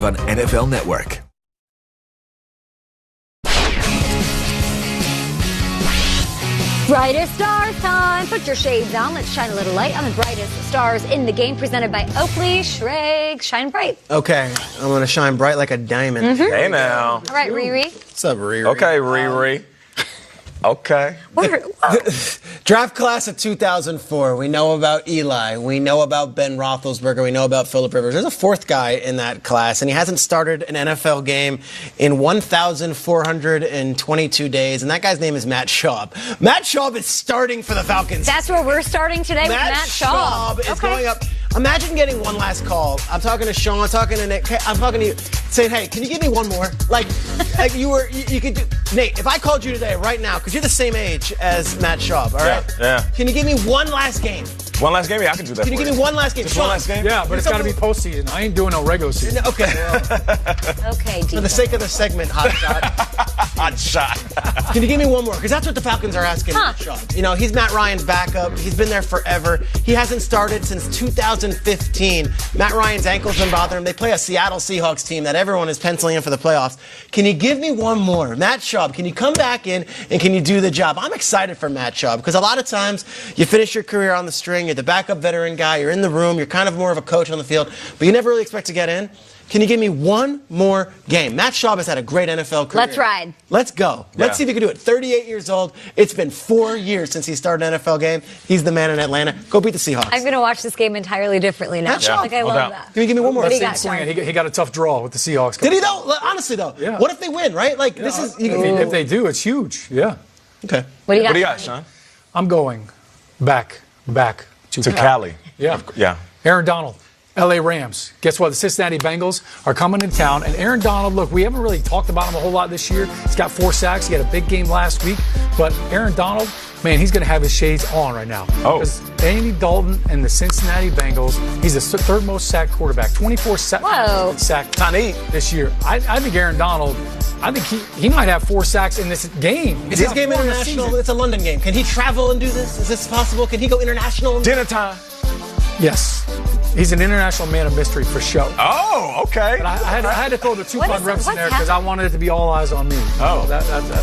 on NFL Network. Brightest stars time. Put your shades on. Let's shine a little light on the brightest stars in the game. Presented by Oakley. Schrager, shine bright. Okay, I'm going to shine bright like a diamond. Hey now. All right, Riri. What's up, Riri? Okay, Riri. Okay. Draft class of 2004. We know about Eli. We know about Ben Roethlisberger. We know about Phillip Rivers. There's a fourth guy in that class, and he hasn't started an NFL game in 1,422 days, and that guy's name is Matt Schaub. Matt Schaub is starting for the Falcons. That's where we're starting today with Matt Schaub. Is going up. Imagine getting one last call. I'm talking to Sean, I'm talking to Nick, I'm talking to you, saying, hey, can you give me one more? Like you could do, Nate, if I called you today, right now, because you're the same age as Matt Schaub, all right? Yeah. Can you give me one last game? One last game? Yeah, I can do that. Can you give me one last game? Just one last game? Yeah, but it's got to be postseason. I ain't doing no regular season. Okay. Okay, For the sake of the segment, hot shot. Hot shot. Can you give me one more? Because that's what the Falcons are asking Matt Schaub. You know, he's Matt Ryan's backup. He's been there forever. He hasn't started since 2015. Matt Ryan's ankle's been bothering him. They play a Seattle Seahawks team that everyone is penciling in for the playoffs. Can you give me one more? Matt Schaub, can you come back in and can you do the job? I'm excited for Matt Schaub because a lot of times you finish your career on the string, you're the backup veteran guy, you're in the room, you're kind of more of a coach on the field, but you never really expect to get in. Can you give me one more game? Matt Schaub has had a great NFL career. Let's ride. Let's go. Let's see if he can do it. 38 years old. It's been 4 years since he started an NFL game. He's the man in Atlanta. Go beat the Seahawks. I'm going to watch this game entirely differently now. Matt Schaub. Like, I love that. Can you give me one more? What do you got, Swing Sean? it. He got a tough draw with the Seahawks. Did he though? Honestly though. Yeah. What if they win, right? Like this is If they do, it's huge. Yeah. Okay. What do you got? What do you got, Sean? I'm going back To Cali. Yeah. Yeah. Aaron Donald, LA Rams. Guess what? The Cincinnati Bengals are coming to town. And Aaron Donald, look, we haven't really talked about him a whole lot this year. He's got 4 sacks. He had a big game last week. But Aaron Donald, man, he's going to have his shades on right now. Oh. Because Andy Dalton and the Cincinnati Bengals, he's the third most sacked quarterback. 24 sacks this year. I think Aaron Donald, I think he might have 4 sacks in this game. Is his game international? It's a London game. Can he travel and do this? Is this possible? Can he go international? Dinner time. Yes. He's an international man of mystery for sure. Oh, okay. But I had to throw the Tupac reps in there what's because I wanted it to be all eyes on me. Oh.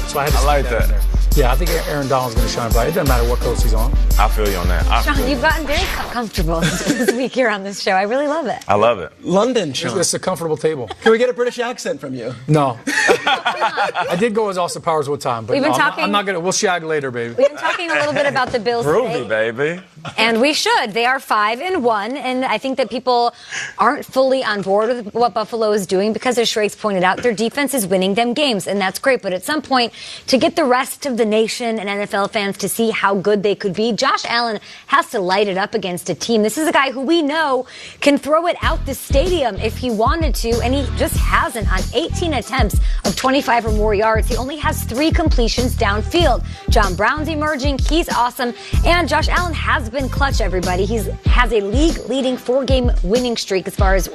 So I had to I like stick that in that. there. Yeah, I think Aaron Donald's going to shine bright. It doesn't matter what coach he's on. I feel you on that. Sean, you've gotten very comfortable this week here on this show. I really love it. I love it. London, Sean. It's a comfortable table. Can we get a British accent from you? No. I did go as Austin Powers one time, but We've been no, talking- I'm not going to. We'll shag later, baby. We've been talking a little bit about the Bills Groovy, today. baby. And we should. They are 5-1, and I think that people aren't fully on board with what Buffalo is doing because, as Schrager pointed out, their defense is winning them games, and that's great. But at some point, to get the rest of the nation and NFL fans to see how good they could be, Josh Allen has to light it up against a team. This is a guy who we know can throw it out the stadium if he wanted to, and he just hasn't. On 18 attempts of 25 or more yards, he only has 3 completions downfield. John Brown's emerging. He's awesome. And Josh Allen has been clutch, everybody. He has a league-leading 4-game winning streak as far as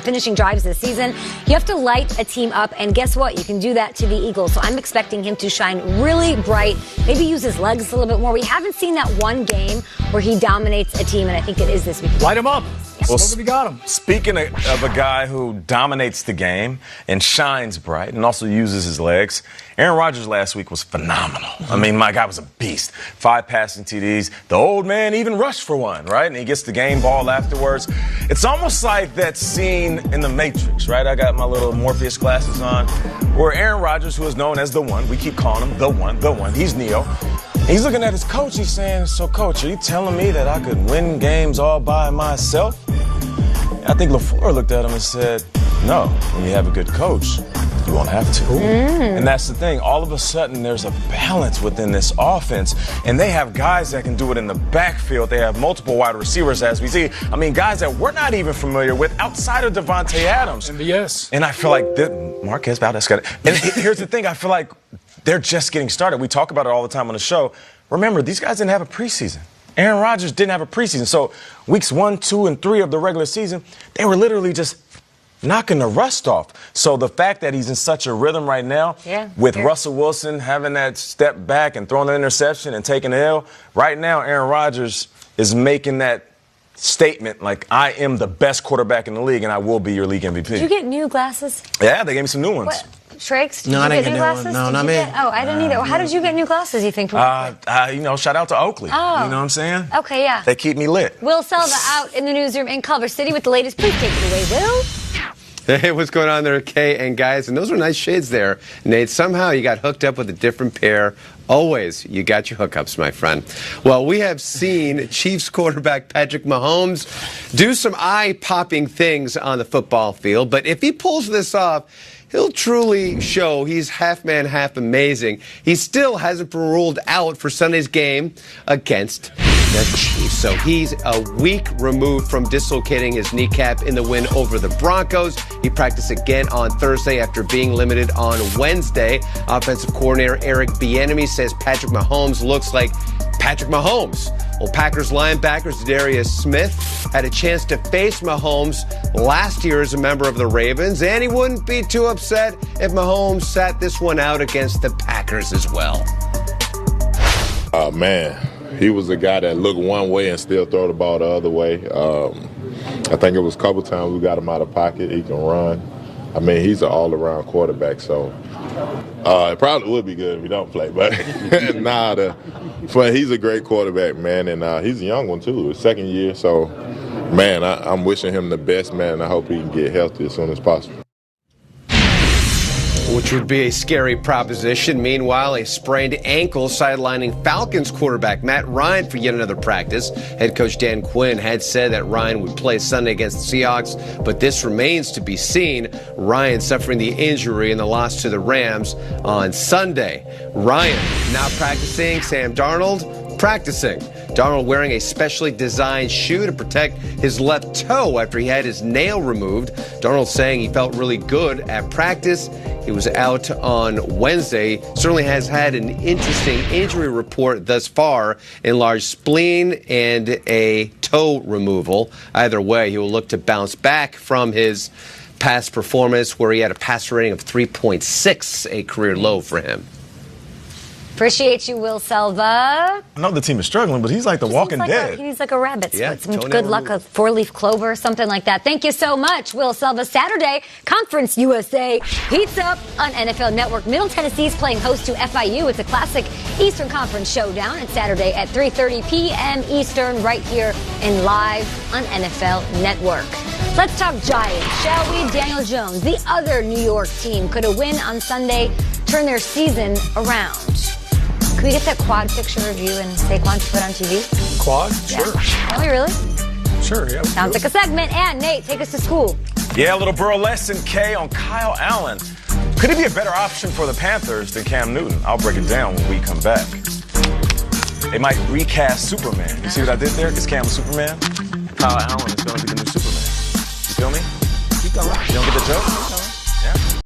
finishing drives this season. You have to light a team up, and guess what? You can do that to the Eagles. So I'm expecting him to shine really bright, maybe use his legs a little bit more. We haven't seen that one game where he dominates a team, and I think it is this week. Light him up. Well, We got him. Speaking of a guy who dominates the game and shines bright and also uses his legs, Aaron Rodgers last week was phenomenal. I mean, my guy was a beast. 5 passing TDs. The old man even rushed for one, right? And he gets the game ball afterwards. It's almost like that scene in The Matrix, right? I got my little Morpheus glasses on, where Aaron Rodgers, who is known as the one, we keep calling him the one, he's Neo. He's looking at his coach, he's saying, so coach, are you telling me that I could win games all by myself? I think LaFleur looked at him and said, no, when you have a good coach, you won't have to. And that's the thing. All of a sudden, there's a balance within this offense, and they have guys that can do it in the backfield. They have multiple wide receivers, as we see. I mean, guys that we're not even familiar with outside of Devontae Adams. MVS. And I feel like Marquez Valdez got it. And here's the thing. I feel like they're just getting started. We talk about it all the time on the show. Remember, these guys didn't have a preseason. Aaron Rodgers didn't have a preseason. So weeks 1, 2, and 3 of the regular season, they were literally just knocking the rust off. So the fact that he's in such a rhythm right now, with Russell Wilson having that step back and throwing an interception and taking the L, right now Aaron Rodgers is making that statement like, I am the best quarterback in the league and I will be your league MVP. Did you get new glasses? Yeah, they gave me some new ones. What? Shrakes? No, I didn't get new glasses? No, not me. I didn't either. How did you get new glasses, you think? Shout out to Oakley. Oh. You know what I'm saying? Okay, yeah. They keep me lit. Will Selva out in the newsroom in Culver City with the latest. Please take it away, Will. Hey, what's going on there, Kay and guys? And those are nice shades there, Nate. Somehow you got hooked up with a different pair. Always, you got your hookups, my friend. Well, we have seen Chiefs quarterback Patrick Mahomes do some eye-popping things on the football field. But if he pulls this off, he'll truly show he's half man, half amazing. He still hasn't been ruled out for Sunday's game against the Chiefs. So he's a week removed from dislocating his kneecap in the win over the Broncos. He practiced again on Thursday after being limited on Wednesday. Offensive coordinator Eric Bieniemy says Patrick Mahomes looks like Patrick Mahomes. Well, Packers linebackers Darius Smith had a chance to face Mahomes last year as a member of the Ravens, and he wouldn't be too upset if Mahomes sat this one out against the Packers as well. Oh, man. He was a guy that looked one way and still throw the ball the other way. I think it was a couple times we got him out of pocket. He can run. I mean, he's an all-around quarterback, so it probably would be good if he don't play. But but he's a great quarterback, man, and he's a young one too, his second year. So, man, I'm wishing him the best, man. I hope he can get healthy as soon as possible. Which would be a scary proposition. Meanwhile, a sprained ankle sidelining Falcons quarterback Matt Ryan for yet another practice. Head coach Dan Quinn had said that Ryan would play Sunday against the Seahawks, but this remains to be seen. Ryan suffering the injury in the loss to the Rams on Sunday. Ryan not practicing. Sam Darnold practicing. Darnold wearing a specially designed shoe to protect his left toe after he had his nail removed. Darnold saying he felt really good at practice. He was out on Wednesday. Certainly has had an interesting injury report thus far. Enlarged spleen and a toe removal. Either way, he will look to bounce back from his past performance where he had a passer rating of 3.6, a career low for him. Appreciate you, Will Selva. I know the team is struggling, but he's like the Walking Dead. He's like a rabbit. Yeah, Some good luck, a four-leaf clover or something like that. Thank you so much, Will Selva. Saturday, Conference USA heats up on NFL Network. Middle Tennessee's playing host to FIU. It's a classic Eastern Conference showdown. It's Saturday at 3:30 p.m. Eastern right here in live on NFL Network. Let's talk Giants, shall we? Daniel Jones, the other New York team, could a win on Sunday turn their season around? Can we get that quad picture of you and Saquon to put on TV? Quad? Yeah. Sure. Can we really? Sure, yeah. Sounds like a segment. And Nate, take us to school. Yeah, a little burlesque and K on Kyle Allen. Could he be a better option for the Panthers than Cam Newton? I'll break it down when we come back. They might recast Superman. You see what I did there? Because Cam was Superman. Kyle Allen is going to be the new Superman. You feel me? Keep going. You don't get the joke?